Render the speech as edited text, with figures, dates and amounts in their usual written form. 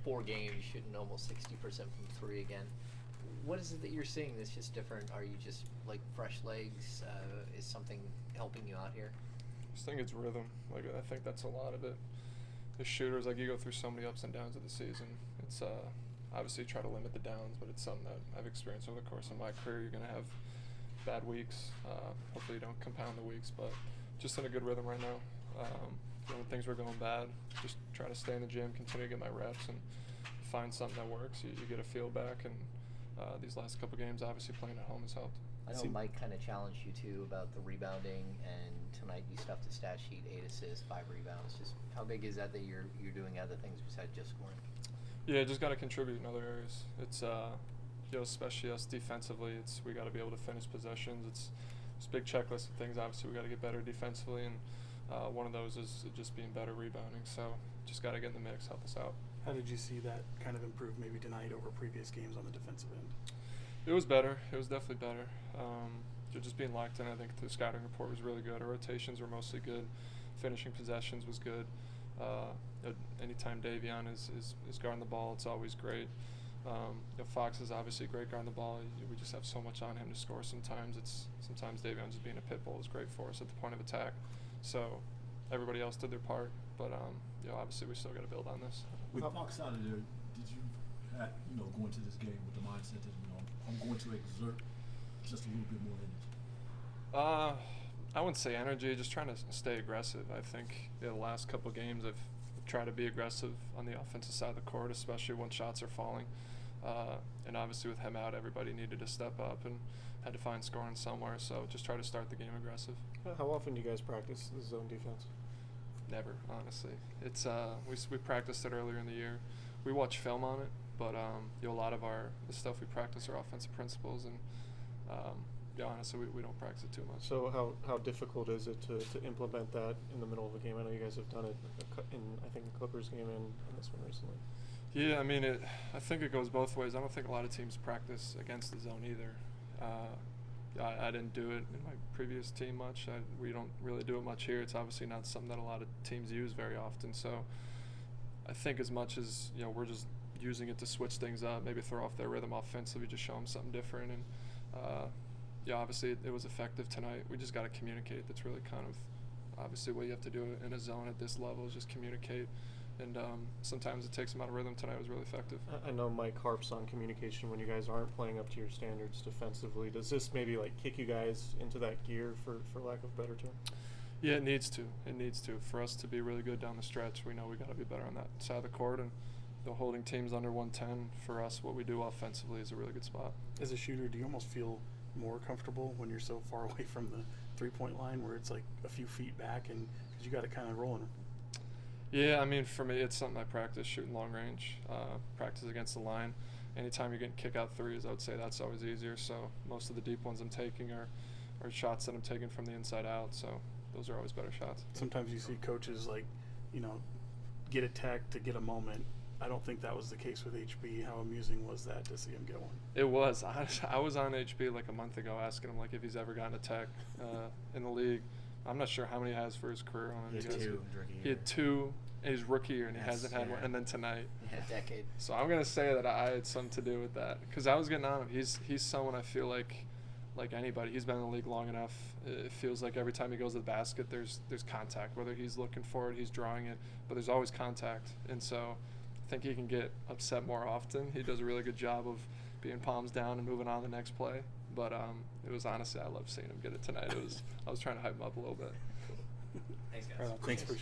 4 games, shooting almost 60% from 3 again. What is it that you're seeing that's just different? Are you just like fresh legs? Is something helping you out here? I just think it's rhythm. Like, I think that's a lot of it. The shooters, like, you go through so many ups and downs of the season. It's obviously try to limit the downs, but it's something that I've experienced over the course of my career. You're going to have bad weeks. Hopefully you don't compound the weeks, but just in a good rhythm right now. When things were going bad, just try to stay in the gym, continue to get my reps, and find something that works. You get a feel back, and these last couple games, obviously playing at home has helped. I know Mike kind of challenged you too about the rebounding, and tonight you stuffed the stat sheet: 8 assists, 5 rebounds. Just how big is that you're doing other things besides just scoring? Yeah, just got to contribute in other areas. It's especially us defensively. We got to be able to finish possessions. It's a big checklist of things. Obviously, we got to get better defensively, and one of those is just being better rebounding. So just got to get in the mix, help us out. How did you see that kind of improve maybe tonight over previous games on the defensive end? It was better. It was definitely better. Just being locked in, I think the scouting report was really good. Our rotations were mostly good. Finishing possessions was good. Anytime Davion is guarding the ball, it's always great. Fox is obviously a great guarding the ball. We just have so much on him to score sometimes. Sometimes Davion just being a pit bull is great for us at the point of attack. So everybody else did their part, but obviously we still got to build on this. With Fox out of there, did you go into this game with the mindset that I'm going to exert just a little bit more energy? I wouldn't say energy, just trying to stay aggressive. I think the last couple of games I've tried to be aggressive on the offensive side of the court, especially when shots are falling. And obviously with him out, everybody needed to step up and had to find scoring somewhere. So just try to start the game aggressive. How often do you guys practice the zone defense? Never, honestly. It's we practiced it earlier in the year. We watch film on it, but a lot of the stuff we practice are offensive principles, and honestly, we don't practice it too much. So how difficult is it to implement that in the middle of a game? I know you guys have done it in, I think, the Clippers game and this one recently. Yeah, I mean, I think it goes both ways. I don't think a lot of teams practice against the zone either. I didn't do it in my previous team much. We don't really do it much here. It's obviously not something that a lot of teams use very often. So I think as much as we're just using it to switch things up, maybe throw off their rhythm offensively, just show them something different. And obviously it was effective tonight. We just got to communicate. That's really kind of obviously what you have to do in a zone at this level is just communicate. And sometimes it takes them out of rhythm. Tonight was really effective. I know Mike harps on communication when you guys aren't playing up to your standards defensively. Does this maybe kick you guys into that gear, for lack of a better term? Yeah, it needs to. It needs to. For us to be really good down the stretch, we know we got to be better on that side of the court. And holding teams under 110, for us, what we do offensively is a really good spot. As a shooter, do you almost feel more comfortable when you're so far away from the three-point line where it's like a few feet back and because you got it kind of rolling? Yeah, I mean, for me, it's something I practice, shooting long range, practice against the line. Anytime you're getting kick-out threes, I would say that's always easier. So most of the deep ones I'm taking are shots that I'm taking from the inside out. So those are always better shots. Sometimes you see coaches get a tech to get a moment. I don't think that was the case with HB. How amusing was that to see him get one? It was. I was on HB a month ago asking him if he's ever gotten a tech in the league. I'm not sure how many he has for his career on it. He had 2 in his rookie year, and he hasn't had one. And then tonight. Yeah, a decade. So I'm going to say that I had something to do with that because I was getting on him. He's someone I feel like anybody. He's been in the league long enough. It feels like every time he goes to the basket, there's contact. Whether he's looking for it, he's drawing it, but there's always contact. And so I think he can get upset more often. He does a really good job of being palms down and moving on to the next play. But it was honestly, I loved seeing him get it tonight. I was trying to hype him up a little bit. Thanks, guys. Thanks for